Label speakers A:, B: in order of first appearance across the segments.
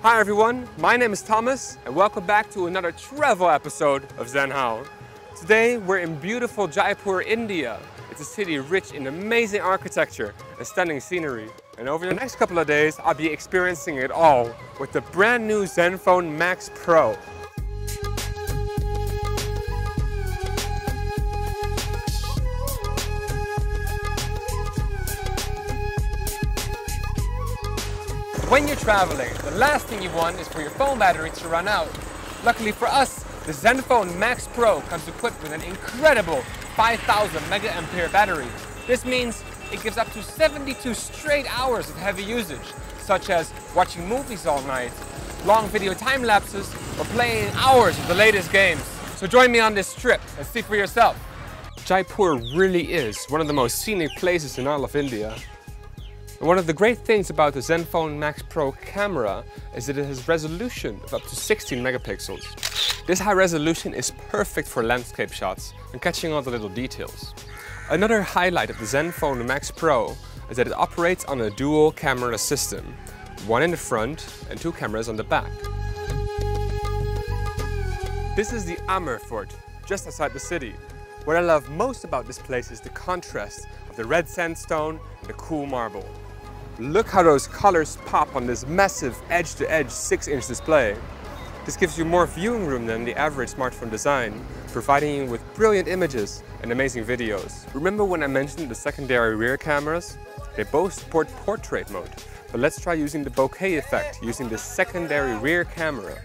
A: Hi everyone, my name is Thomas and welcome back to another travel episode of ZenHOW. Today we're in beautiful Jaipur, India. It's a city rich in amazing architecture and stunning scenery. And over the next couple of days I'll be experiencing it all with the brand new Zenfone Max Pro. When you're traveling, the last thing you want is for your phone battery to run out. Luckily for us, the Zenfone Max Pro comes equipped with an incredible 5000 mAh battery. This means it gives up to 72 straight hours of heavy usage, such as watching movies all night, long video time lapses, or playing hours of the latest games. So join me on this trip and see for yourself. Jaipur really is one of the most scenic places in all of India. And one of the great things about the Zenfone Max Pro camera is that it has resolution of up to 16 megapixels. This high resolution is perfect for landscape shots and catching all the little details. Another highlight of the Zenfone Max Pro is that it operates on a dual camera system, one in the front and two cameras on the back. This is the Amber Fort, just outside the city. What I love most about this place is the contrast of the red sandstone and the cool marble. Look how those colors pop on this massive edge-to-edge 6-inch display. This gives you more viewing room than the average smartphone design, providing you with brilliant images and amazing videos. Remember when I mentioned the secondary rear cameras? They both support portrait mode, but let's try using the bokeh effect using the secondary rear camera.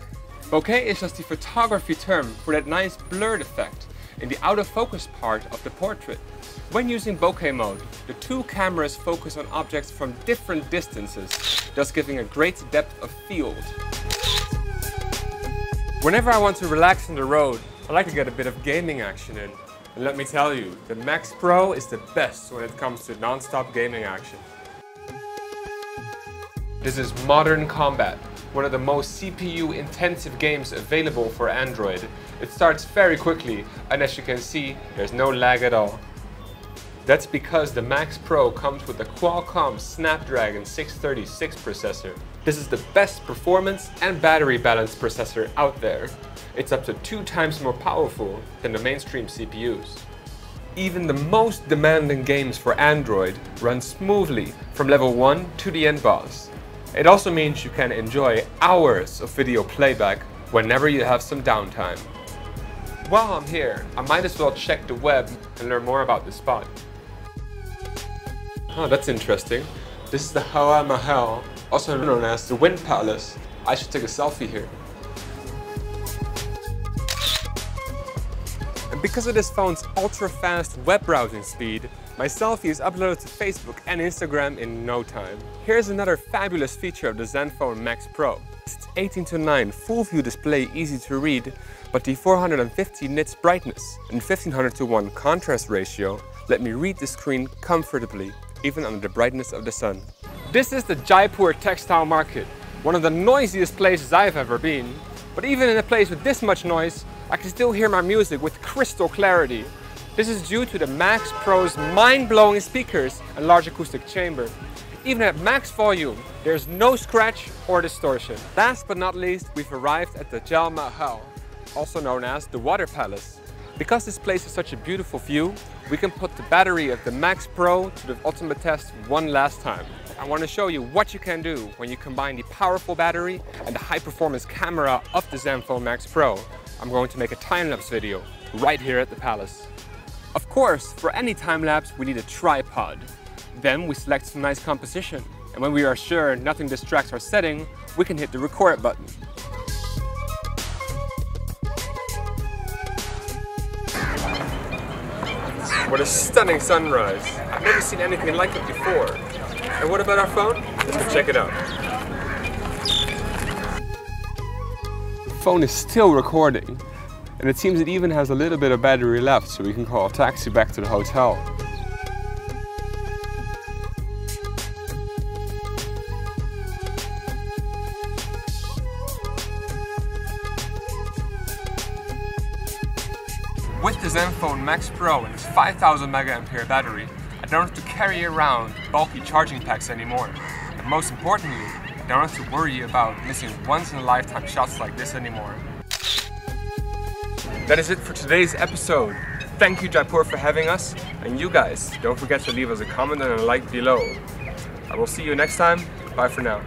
A: Bokeh is just the photography term for that nice blurred effect in the out of focus part of the portrait. When using bokeh mode, the two cameras focus on objects from different distances, thus giving a great depth of field. Whenever I want to relax on the road, I like to get a bit of gaming action in. And let me tell you, the Max Pro is the best when it comes to non-stop gaming action. This is Modern Combat, one of the most CPU-intensive games available for Android. It starts very quickly, and as you can see, there's no lag at all. That's because the Max Pro comes with a Qualcomm Snapdragon 636 processor. This is the best performance and battery balance processor out there. It's up to 2 times more powerful than the mainstream CPUs. Even the most demanding games for Android run smoothly from level 1 to the end boss. It also means you can enjoy hours of video playback whenever you have some downtime. While I'm here, I might as well check the web and learn more about this spot. Oh, that's interesting. This is the Hawa Mahal, also known as the Wind Palace. I should take a selfie here. And because of this phone's ultra-fast web browsing speed, my selfie is uploaded to Facebook and Instagram in no time. Here's another fabulous feature of the Zenfone Max Pro. It's 18:9 full view display, easy to read, but the 450 nits brightness and 1500:1 contrast ratio let me read the screen comfortably, even under the brightness of the sun. This is the Jaipur textile market, one of the noisiest places I've ever been. But even in a place with this much noise, I can still hear my music with crystal clarity. This is due to the Max Pro's mind-blowing speakers and large acoustic chamber. Even at max volume, there's no scratch or distortion. Last but not least, we've arrived at the Jal Mahal, also known as the Water Palace. Because this place has such a beautiful view, we can put the battery of the Max Pro to the ultimate test one last time. I want to show you what you can do when you combine the powerful battery and the high-performance camera of the Zenfone Max Pro. I'm going to make a time-lapse video right here at the palace. Of course, for any time-lapse we need a tripod. Then we select some nice composition, and when we are sure nothing distracts our setting, we can hit the record button. What a stunning sunrise. I've never seen anything like it before. And what about our phone? Let's go check it out. The phone is still recording, and it seems it even has a little bit of battery left, so we can call a taxi back to the hotel. With the Zenfone Max Pro and its 5000 mAh battery, I don't have to carry around bulky charging packs anymore. And most importantly, I don't have to worry about missing once-in-a-lifetime shots like this anymore. That is it for today's episode. Thank you, Jaipur, for having us, and you guys, don't forget to leave us a comment and a like below. I will see you next time. Bye for now.